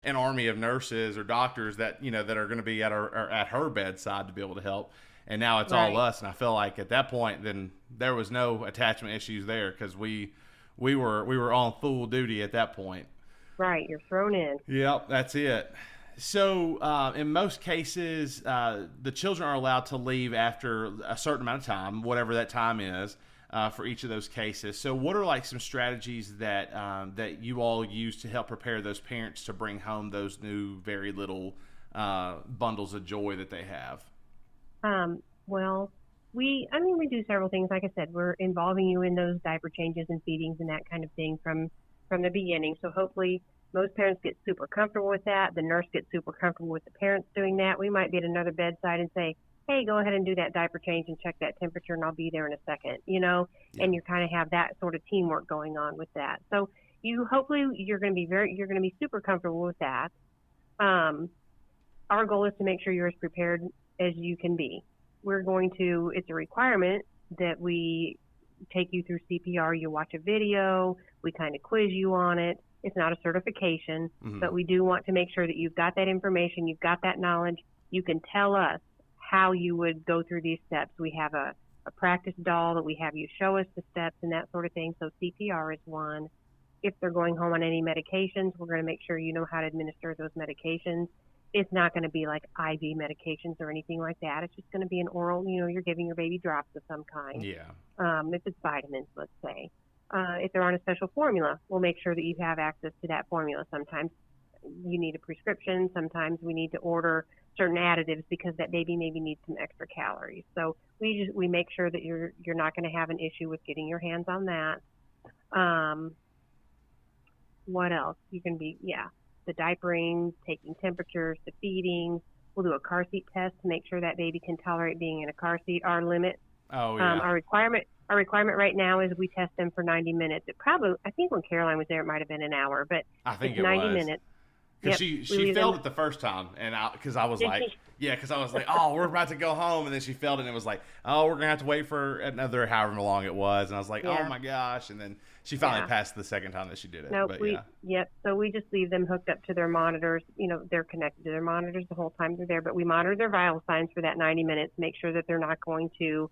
an army of nurses or doctors that that are going to be at her bedside to be able to help. And now it's all Right. us. And I feel like at that point, then there was no attachment issues there because we were on full duty at that point. Right. You're thrown in. Yep, that's it. So, in most cases, the children are allowed to leave after a certain amount of time, whatever that time is, for each of those cases. So, what are like some strategies that you all use to help prepare those parents to bring home those new, very little bundles of joy that they have? Well, we do several things. Like I said, we're involving you in those diaper changes and feedings and that kind of thing from the beginning. So hopefully most parents get super comfortable with that. The nurse gets super comfortable with the parents doing that. We might be at another bedside and say, hey, go ahead and do that diaper change and check that temperature and I'll be there in a second, Yeah. and you kind of have that sort of teamwork going on with that. So hopefully you're going to be super comfortable with that. Our goal is to make sure you're as prepared as you can be. It's a requirement that we take you through CPR. You watch a video, we kind of quiz you on it. It's not a certification, but we do want to make sure that you've got that information, you've got that knowledge. You can tell us how you would go through these steps. We have a practice doll that we have you show us the steps and that sort of thing. So CPR is one. If they're going home on any medications, we're going to make sure you know how to administer those medications. It's not going to be like IV medications or anything like that. It's just going to be an oral, you're giving your baby drops of some kind. Yeah. If it's vitamins, let's say. If they're on a special formula, we'll make sure that you have access to that formula. Sometimes you need a prescription. Sometimes we need to order certain additives because that baby maybe needs some extra calories. So we make sure that you're not going to have an issue with getting your hands on that. What else? The diapering, taking temperatures, the feeding. We'll do a car seat test to make sure that baby can tolerate being in a car seat. Our limit, Oh yeah. our requirement right now is we test them for 90 minutes. I think when Caroline was there, it might have been an hour, but I think it's it 90 was. minute. Because Yep. she failed it the first time, and because I was Did like, she? yeah, because I was like, oh, we're about to go home, and then she failed it, and it was like, oh, we're gonna have to wait for another however long it was, and I was like, Yeah. oh my gosh, and then she finally Yeah. passed the second time that she did it. No, But yep. So we just leave them hooked up to their monitors. They're connected to their monitors the whole time they're there, but we monitor their vital signs for that 90 minutes, make sure that they're not going to,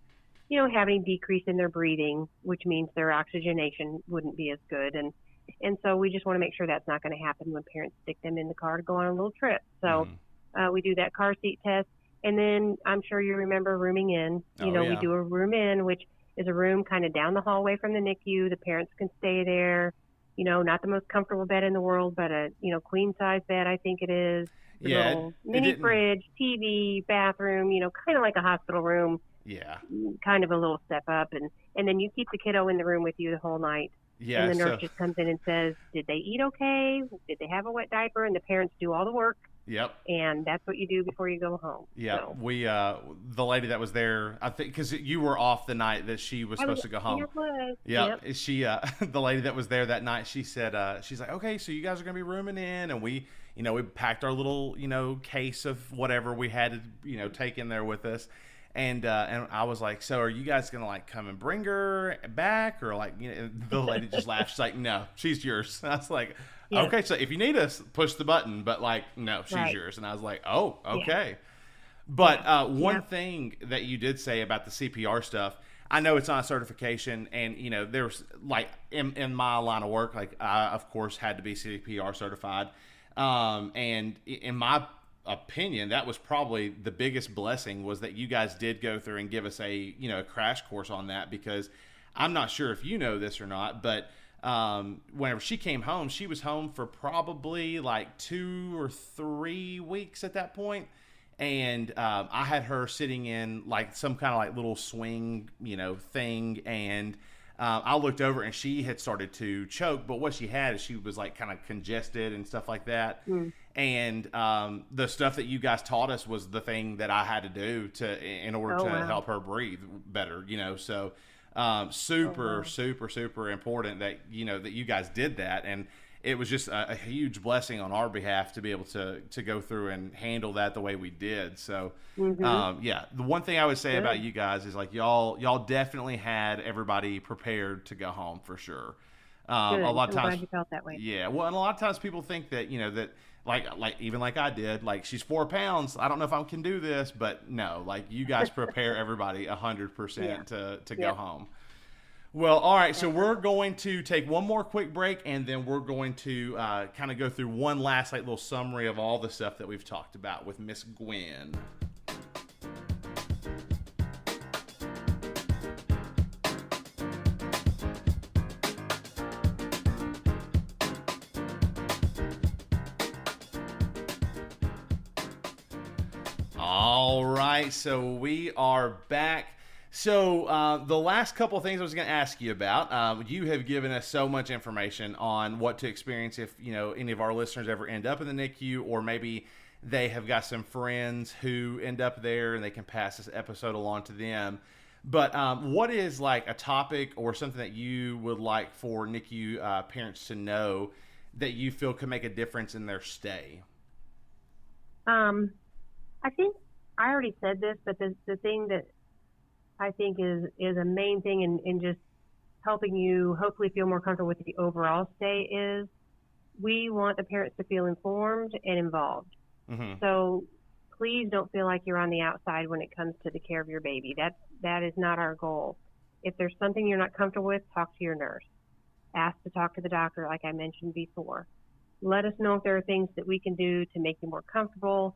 have any decrease in their breathing, which means their oxygenation wouldn't be as good. And so we just want to make sure that's not going to happen when parents stick them in the car to go on a little trip. So we do that car seat test. And then I'm sure you remember rooming in. We do a room in, which is a room kind of down the hallway from the NICU. The parents can stay there. Not the most comfortable bed in the world, but a, queen size bed, I think it is. The Yeah, little mini fridge, TV, bathroom, kind of like a hospital room. yeah, Kind of a little step up. And then you keep the kiddo in the room with you the whole night. yeah. And the nurse So just comes in and says, did they eat okay? Did they have a wet diaper? And the parents do all the work. yep. And that's what you do before you go home. Yeah, So, we the lady that was there, I think, because you were off the night that she was supposed to go home. Here was. Yeah, Yep. she the lady that was there that night, she said she's like, okay, so you guys are gonna be rooming in, and we packed our little case of whatever we had to take in there with us. And I was like, so are you guys gonna like come and bring her back, or like the lady just laughed. She's like, no, she's yours. And I was like, Yeah. okay, so if you need us, push the button, but like, no, she's Right. yours. And I was like, oh, okay. But one Yeah. thing that you did say about the CPR stuff, I know it's not a certification, and there's like in my line of work, like I of course had to be CPR certified, and in my opinion, that was probably the biggest blessing, was that you guys did go through and give us a a crash course on that, because I'm not sure if you know this or not, but whenever she came home, she was home for probably like 2 or 3 weeks at that point. And I had her sitting in like some kind of like little swing, thing. And I looked over and she had started to choke. But what she had is she was like kind of congested and stuff like that. And the stuff that you guys taught us was the thing that I had to do in order to wow. help her breathe better, So super, super, super important that, that you guys did that. And it was just a huge blessing on our behalf to be able to go through and handle that the way we did. So, the one thing I would say about you guys is like y'all definitely had everybody prepared to go home for sure. Good. A lot of I'm times, glad you felt that way. yeah. Well, and a lot of times people think that even like I did, like, she's 4 pounds. I don't know if I can do this, but no, like, you guys prepare everybody 100% to go home. Well, all right, so we're going to take one more quick break, and then we're going to kind of go through one last little summary of all the stuff that we've talked about with Miss Gwen. All right, so we are back. So the last couple of things I was going to ask you about, you have given us so much information on what to experience if, any of our listeners ever end up in the NICU, or maybe they have got some friends who end up there and they can pass this episode along to them. But what is like a topic or something that you would like for NICU parents to know that you feel could make a difference in their stay? I think I already said this, but the thing that I think is a main thing in just helping you hopefully feel more comfortable with the overall stay is we want the parents to feel informed and involved. Mm-hmm. So please don't feel like you're on the outside when it comes to the care of your baby. That is not our goal. If there's something you're not comfortable with, talk to your nurse. Ask to talk to the doctor, like I mentioned before. Let us know if there are things that we can do to make you more comfortable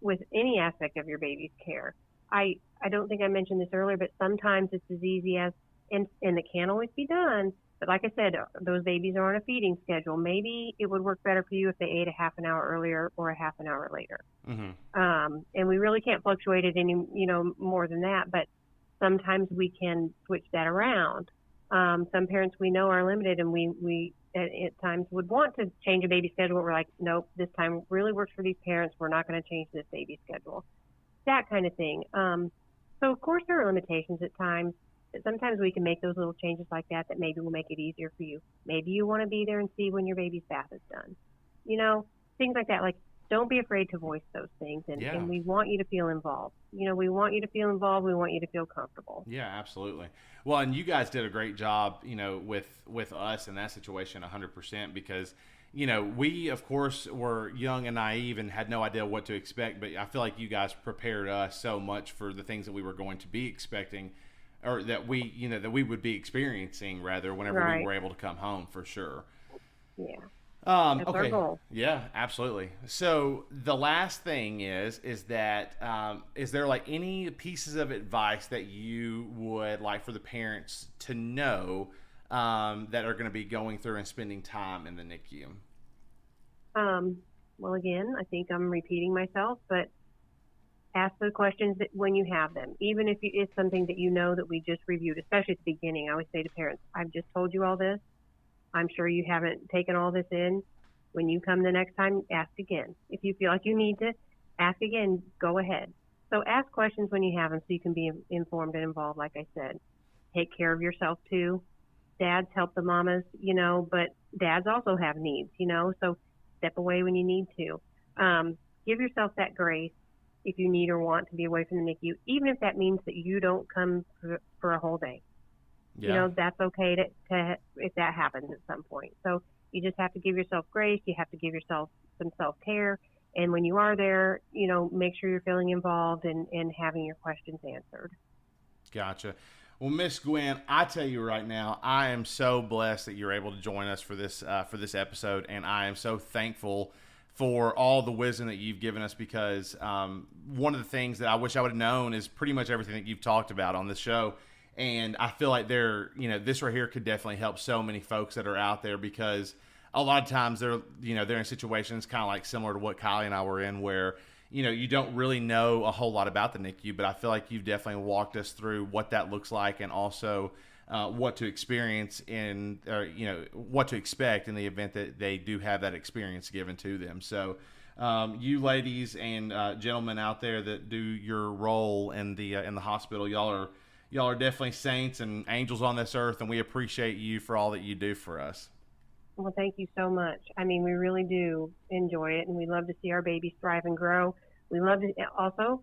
with any aspect of your baby's care. I don't think I mentioned this earlier, but sometimes it's as easy as, and it can't always be done, but like I said, those babies are on a feeding schedule. Maybe it would work better for you if they ate a half an hour earlier or a half an hour later. Mm-hmm. And we really can't fluctuate it any, more than that, but sometimes we can switch that around. Some parents we know are limited, and we at times would want to change a baby schedule. We're like, nope, this time really works for these parents. We're not going to change this baby schedule. That kind of thing. So of course there are limitations at times, but sometimes we can make those little changes like that maybe will make it easier for you. Maybe you want to be there and see when your baby's bath is done. Things like that. Like, don't be afraid to voice those things, and we want you to feel involved. We want you to feel involved. We want you to feel comfortable. Yeah, absolutely. Well, and you guys did a great job, with us in that situation 100%, because, we, of course, were young and naive and had no idea what to expect, but I feel like you guys prepared us so much for the things that we were going to be expecting, or that we would be experiencing, rather, whenever we were able to come home, for sure. Yeah. That's okay. our goal. Yeah, absolutely. So the last thing is that is there like any pieces of advice that you would like for the parents to know that are going to be going through and spending time in the NICU? Well, again, I think I'm repeating myself, but ask the questions when you have them, even if it's something that that we just reviewed, especially at the beginning. I always say to parents, I've just told you all this. I'm sure you haven't taken all this in. When you come the next time, ask again. If you feel like you need to, ask again, go ahead. So ask questions when you have them so you can be informed and involved, like I said. Take care of yourself, too. Dads help the mamas, but dads also have needs, so step away when you need to. Give yourself that grace if you need or want to be away from the NICU, even if that means that you don't come for a whole day. Yeah. That's okay to if that happens at some point. So you just have to give yourself grace. You have to give yourself some self-care. And when you are there, make sure you're feeling involved and having your questions answered. Gotcha. Well, Miss Gwen, I tell you right now, I am so blessed that you're able to join us for this episode, and I am so thankful for all the wisdom that you've given us, because one of the things that I wish I would have known is pretty much everything that you've talked about on this show. And I feel like this right here could definitely help so many folks that are out there, because a lot of times they're in situations kind of like similar to what Kylie and I were in, where, you don't really know a whole lot about the NICU, but I feel like you've definitely walked us through what that looks like, and also what to experience what to expect in the event that they do have that experience given to them. So you ladies and gentlemen out there that do your role in the hospital, y'all are definitely saints and angels on this earth, and we appreciate you for all that you do for us. Well, thank you so much. I mean, we really do enjoy it, and we love to see our babies thrive and grow. We love to also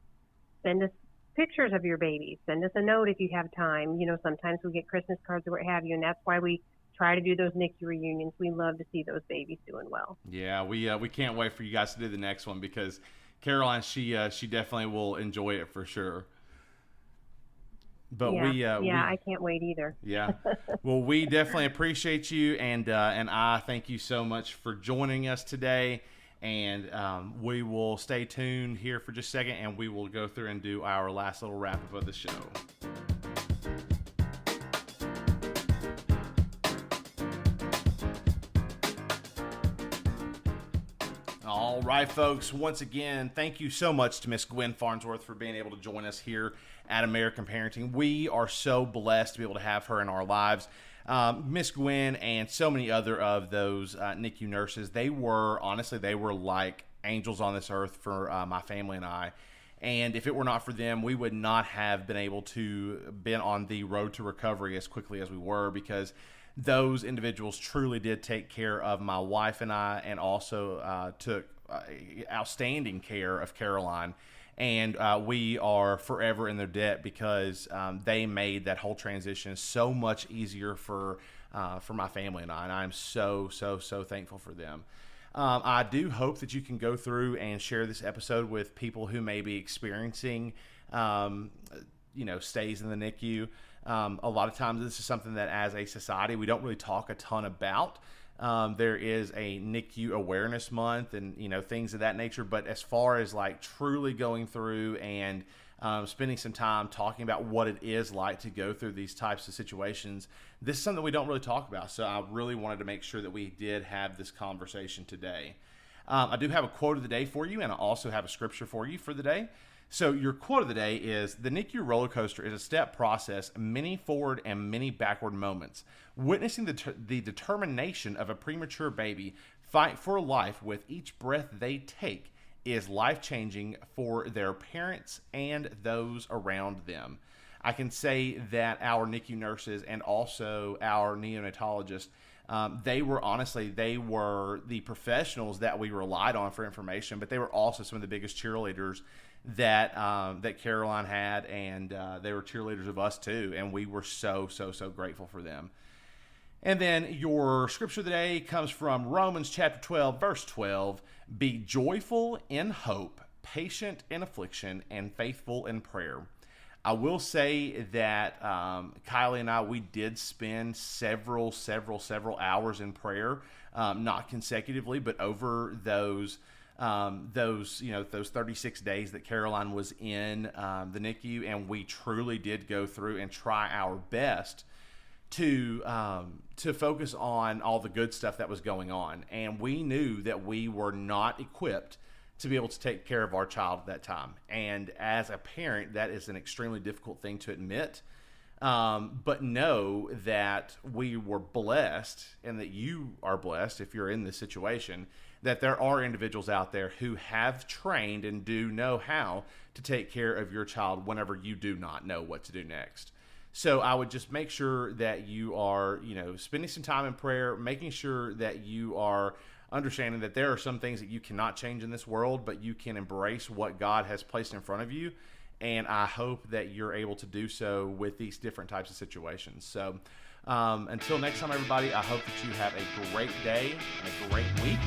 send us pictures of your babies. Send us a note if you have time. Sometimes we get Christmas cards or what have you, and that's why we try to do those NICU reunions. We love to see those babies doing well. Yeah, we can't wait for you guys to do the next one, because Caroline, she definitely will enjoy it for sure. But I can't wait either. Yeah. Well, we definitely appreciate you, and I thank you so much for joining us today. And we will stay tuned here for just a second, and we will go through and do our last little wrap up of the show. All right, folks. Once again, thank you so much to Miss Gwen Farnsworth for being able to join us here at American Parenting. We are so blessed to be able to have her in our lives. Miss Gwen and so many other of those NICU nurses, they were like angels on this earth for my family and I. And if it were not for them, we would not have been able to been on the road to recovery as quickly as we were, because those individuals truly did take care of my wife and I, and also took outstanding care of Caroline. And we are forever in their debt, because they made that whole transition so much easier for my family and I. And I'm so thankful for them. I do hope that you can go through and share this episode with people who may be experiencing, stays in the NICU. A lot of times this is something that as a society we don't really talk a ton about. There is a NICU Awareness Month and, things of that nature. But as far as like truly going through and spending some time talking about what it is like to go through these types of situations, this is something we don't really talk about. So I really wanted to make sure that we did have this conversation today. I do have a quote of the day for you, and I also have a scripture for you for the day. So your quote of the day is, "The NICU roller coaster is a step process, many forward and many backward moments. Witnessing the determination of a premature baby fight for life with each breath they take is life-changing for their parents and those around them." I can say that our NICU nurses and also our neonatologists, they were the professionals that we relied on for information, but they were also some of the biggest cheerleaders that Caroline had, and they were cheerleaders of us too, and we were so grateful for them. And then your scripture of the day comes from Romans chapter 12, verse 12. "Be joyful in hope, patient in affliction, and faithful in prayer." I will say that Kylie and I, we did spend several hours in prayer, not consecutively, but over those 36 days that Caroline was in the NICU, and we truly did go through and try our best to focus on all the good stuff that was going on. And we knew that we were not equipped to be able to take care of our child at that time. And as a parent, that is an extremely difficult thing to admit. But know that we were blessed, and that you are blessed if you're in this situation, that there are individuals out there who have trained and do know how to take care of your child whenever you do not know what to do next. So I would just make sure that you are, spending some time in prayer, making sure that you are understanding that there are some things that you cannot change in this world, but you can embrace what God has placed in front of you. And I hope that you're able to do so with these different types of situations. So until next time, everybody, I hope that you have a great day and a great week.